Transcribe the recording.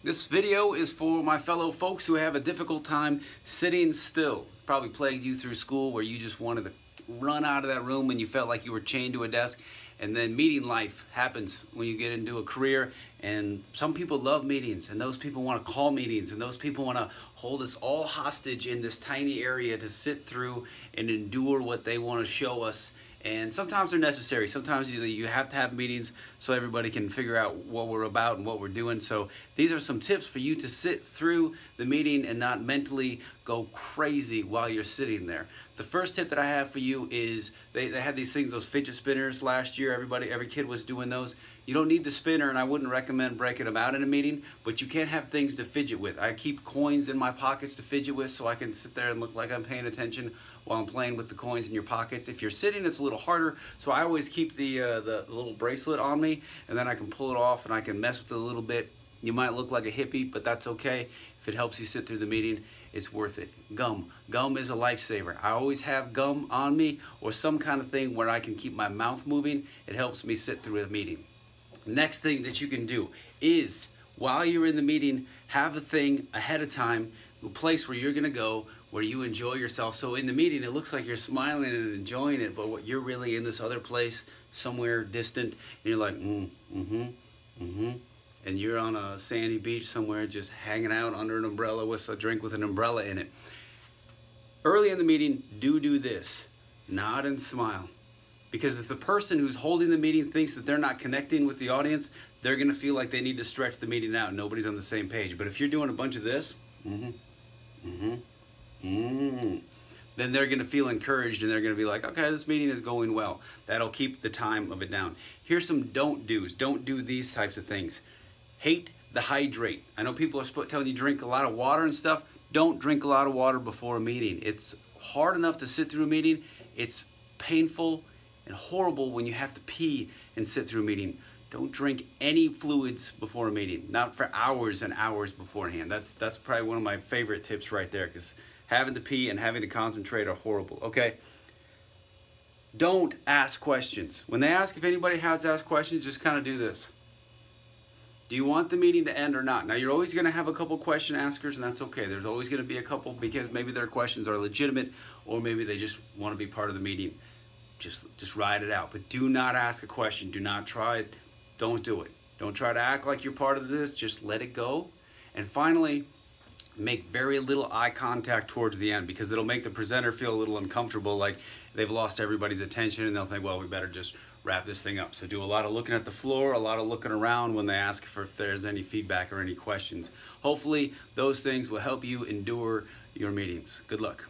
This video is for my fellow folks who have a difficult time sitting still. Probably plagued you through school where you just wanted to run out of that room when you felt like you were chained to a desk. And then meeting life happens when you get into a career, and some people love meetings, and those people want to call meetings, and those people want to hold us all hostage in this tiny area to sit through and endure what they want to show us. And sometimes they're necessary. Sometimes you have to have meetings so everybody can figure out what we're about and what we're doing. So these are some tips for you to sit through the meeting and not mentally go crazy while you're sitting there. The first tip that I have for you is they had these things, those fidget spinners last year. Every kid was doing those. You don't need the spinner, and I wouldn't recommend breaking them out in a meeting, but you can't have things to fidget with. I keep coins in my pockets to fidget with so I can sit there and look like I'm paying attention while I'm playing with the coins in your pockets. If you're sitting, it's a little harder, so I always keep the little bracelet on me, and then I can pull it off and I can mess with it a little bit. You might look like a hippie, but that's okay. If it helps you sit through the meeting, it's worth it. Gum. Gum is a lifesaver. I always have gum on me or some kind of thing where I can keep my mouth moving. It helps me sit through a meeting. Next thing that you can do is, while you're in the meeting, have a thing ahead of time, a place where you're gonna go, where you enjoy yourself. So in the meeting, it looks like you're smiling and enjoying it, but what you're really in this other place, somewhere distant, and you're like, and you're on a sandy beach somewhere just hanging out under an umbrella with a drink with an umbrella in it. Early in the meeting, do this. Nod and smile. Because if the person who's holding the meeting thinks that they're not connecting with the audience, they're gonna feel like they need to stretch the meeting out. Nobody's on the same page. But if you're doing a bunch of this, then they're gonna feel encouraged and they're gonna be like, okay, this meeting is going well. That'll keep the time of it down. Here's some don't do's. Don't do these types of things. Hate the hydrate. I know people are telling you drink a lot of water and stuff. Don't drink a lot of water before a meeting. It's hard enough to sit through a meeting. It's painful and horrible when you have to pee and sit through a meeting. Don't drink any fluids before a meeting, not for hours and hours beforehand. That's probably one of my favorite tips right there, because having to pee and having to concentrate are horrible. Okay, don't ask questions. When they ask if anybody has asked questions, just kind of do this. Do you want the meeting to end or not? Now, you're always going to have a couple question askers, and that's okay. There's always going to be a couple, because maybe their questions are legitimate, or maybe they just want to be part of the meeting. Just ride it out. But do not ask a question. Do not try it. Don't do it. Don't try to act like you're part of this. Just let it go. And finally, make very little eye contact towards the end, because it'll make the presenter feel a little uncomfortable, like they've lost everybody's attention, and they'll think, well, we better just wrap this thing up. So do a lot of looking at the floor, a lot of looking around when they ask if there's any feedback or any questions. Hopefully those things will help you endure your meetings. Good luck.